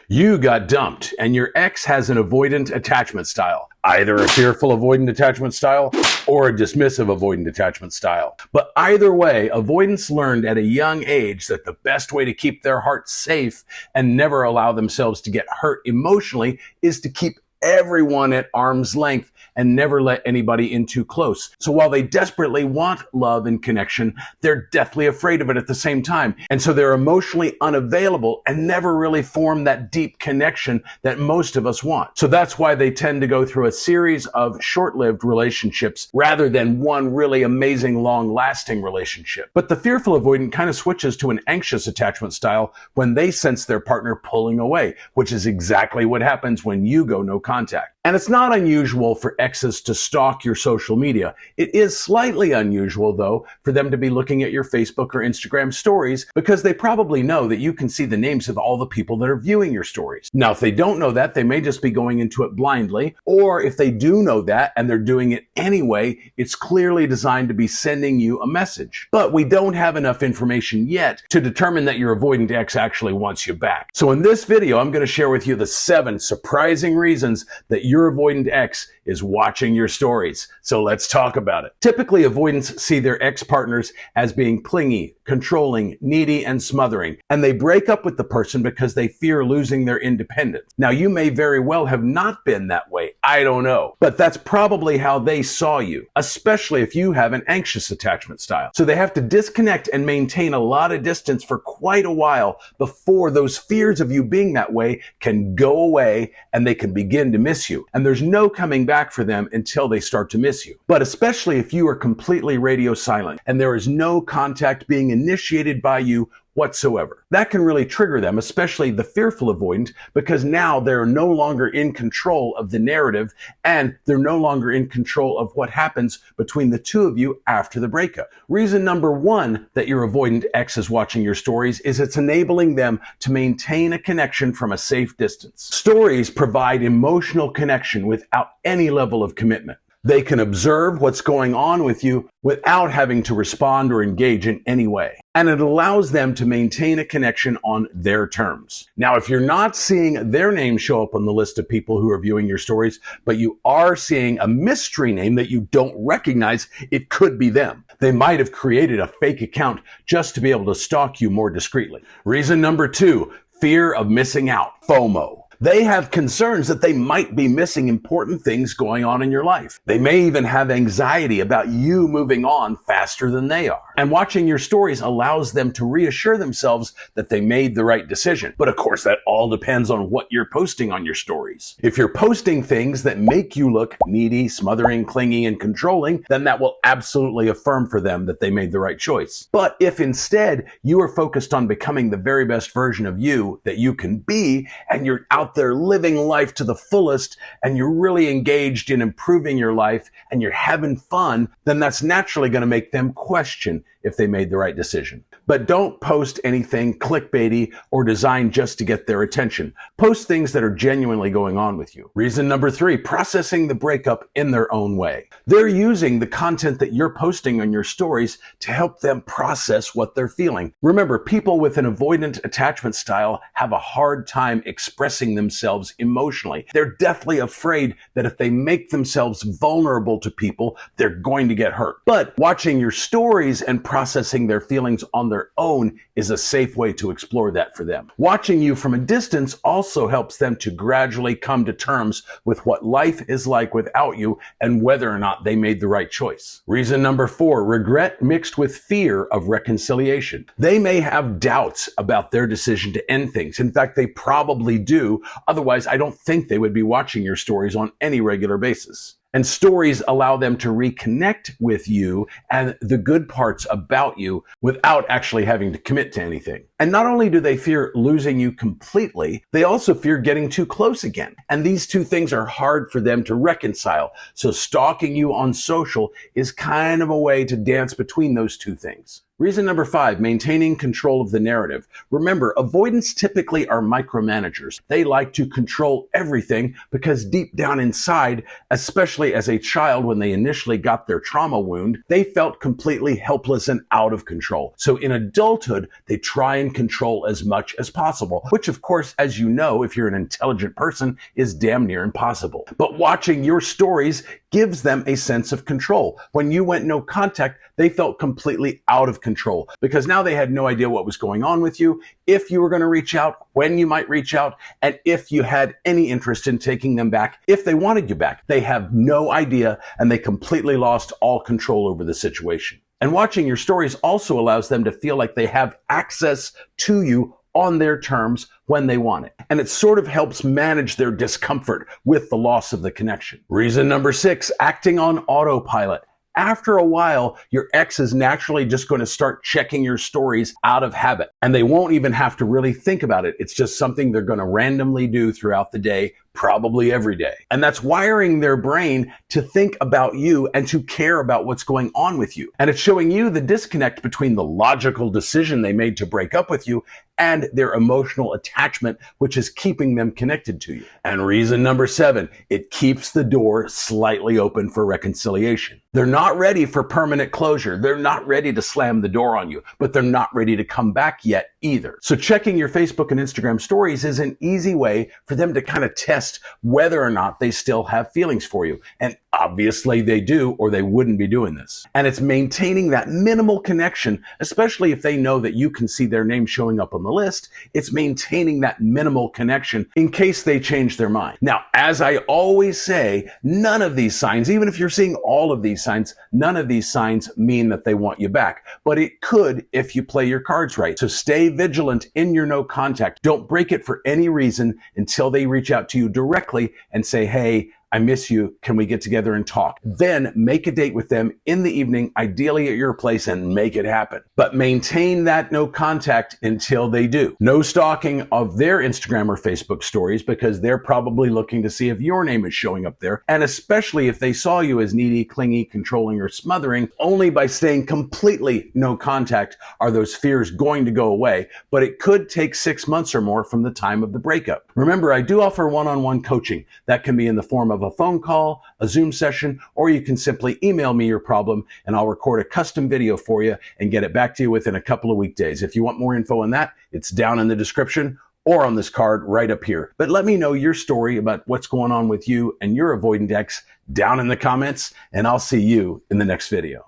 You got dumped, and your ex has an avoidant attachment style, either a fearful avoidant attachment style or a dismissive avoidant attachment style. But either way, avoidants learned at a young age that the best way to keep their heart safe and never allow themselves to get hurt emotionally is to keep everyone at arm's length and never let anybody in too close. So while they desperately want love and connection, they're deathly afraid of it at the same time. And so they're emotionally unavailable and never really form that deep connection that most of us want. So that's why they tend to go through a series of short-lived relationships rather than one really amazing, long-lasting relationship. But the fearful avoidant kind of switches to an anxious attachment style when they sense their partner pulling away, which is exactly what happens when you go no contact. And it's not unusual for exes to stalk your social media. It is slightly unusual, though, for them to be looking at your Facebook or Instagram stories because they probably know that you can see the names of all the people that are viewing your stories. Now, if they don't know that, they may just be going into it blindly, or if they do know that and they're doing it anyway, it's clearly designed to be sending you a message. But we don't have enough information yet to determine that your avoidant ex actually wants you back. So in this video, I'm going to share with you the 7 surprising reasons that your avoidant ex is watching your stories. So let's talk about it. Typically, avoidants see their ex-partners as being clingy, controlling, needy, and smothering, and they break up with the person because they fear losing their independence. Now, you may very well have not been that way. I don't know. But that's probably how they saw you, especially if you have an anxious attachment style. So they have to disconnect and maintain a lot of distance for quite a while before those fears of you being that way can go away and they can begin to miss you. And there's no coming back for them until they start to miss you. But especially if you are completely radio silent and there is no contact being initiated by you whatsoever. That can really trigger them, especially the fearful avoidant, because now they're no longer in control of the narrative and they're no longer in control of what happens between the two of you after the breakup. Reason number 1 that your avoidant ex is watching your stories is it's enabling them to maintain a connection from a safe distance. Stories provide emotional connection without any level of commitment. They can observe what's going on with you without having to respond or engage in any way. And it allows them to maintain a connection on their terms. Now, if you're not seeing their name show up on the list of people who are viewing your stories, but you are seeing a mystery name that you don't recognize, it could be them. They might have created a fake account just to be able to stalk you more discreetly. Reason number 2, fear of missing out, FOMO. They have concerns that they might be missing important things going on in your life. They may even have anxiety about you moving on faster than they are. And watching your stories allows them to reassure themselves that they made the right decision. But of course, that all depends on what you're posting on your stories. If you're posting things that make you look needy, smothering, clingy, and controlling, then that will absolutely affirm for them that they made the right choice. But if instead you are focused on becoming the very best version of you that you can be, and you're out there living life to the fullest and you're really engaged in improving your life and you're having fun, then that's naturally going to make them question if they made the right decision. But don't post anything clickbaity or designed just to get their attention. Post things that are genuinely going on with you. Reason number 3, processing the breakup in their own way. They're using the content that you're posting on your stories to help them process what they're feeling. Remember, people with an avoidant attachment style have a hard time expressing themselves emotionally. They're deathly afraid that if they make themselves vulnerable to people, they're going to get hurt. But watching your stories and processing their feelings on their own is a safe way to explore that for them. Watching you from a distance also helps them to gradually come to terms with what life is like without you and whether or not they made the right choice. Reason number 4, regret mixed with fear of reconciliation. They may have doubts about their decision to end things. In fact, they probably do. Otherwise, I don't think they would be watching your stories on any regular basis. And stories allow them to reconnect with you and the good parts about you without actually having to commit to anything. And not only do they fear losing you completely, they also fear getting too close again. And these two things are hard for them to reconcile. So stalking you on social is kind of a way to dance between those two things. Reason number 5, maintaining control of the narrative. Remember, avoidants typically are micromanagers. They like to control everything because deep down inside, especially as a child when they initially got their trauma wound, they felt completely helpless and out of control. So in adulthood, they try and control as much as possible, which of course, as you know, if you're an intelligent person, is damn near impossible. But watching your stories gives them a sense of control. When you went no contact, they felt completely out of control because now they had no idea what was going on with you, if you were going to reach out, when you might reach out, and if you had any interest in taking them back, if they wanted you back. They have no idea, and they completely lost all control over the situation. And watching your stories also allows them to feel like they have access to you on their terms when they want it. And it sort of helps manage their discomfort with the loss of the connection. Reason number 6, acting on autopilot. After a while, your ex is naturally just going to start checking your stories out of habit, and they won't even have to really think about it. It's just something they're going to randomly do throughout the day, probably every day. And that's wiring their brain to think about you and to care about what's going on with you. And it's showing you the disconnect between the logical decision they made to break up with you and their emotional attachment, which is keeping them connected to you. And reason number 7, it keeps the door slightly open for reconciliation. They're not ready for permanent closure. They're not ready to slam the door on you, but they're not ready to come back yet either. So checking your Facebook and Instagram stories is an easy way for them to kind of test whether or not they still have feelings for you. And obviously they do, or they wouldn't be doing this. And it's maintaining that minimal connection, especially if they know that you can see their name showing up on the list. It's maintaining that minimal connection in case they change their mind. Now, as I always say, none of these signs, even if you're seeing all of these signs, none of these signs mean that they want you back. But it could if you play your cards right. So stay vigilant in your no contact. Don't break it for any reason until they reach out to you directly and say, hey, I miss you. Can we get together and talk? Then make a date with them in the evening, ideally at your place, and make it happen. But maintain that no contact until they do. No stalking of their Instagram or Facebook stories because they're probably looking to see if your name is showing up there. And especially if they saw you as needy, clingy, controlling, or smothering, only by staying completely no contact are those fears going to go away. But it could take 6 months or more from the time of the breakup. Remember, I do offer one-on-one coaching. That can be in the form of a phone call, a Zoom session, or you can simply email me your problem and I'll record a custom video for you and get it back to you within a couple of weekdays. If you want more info on that, it's down in the description or on this card right up here. But let me know your story about what's going on with you and your avoidant ex down in the comments, and I'll see you in the next video.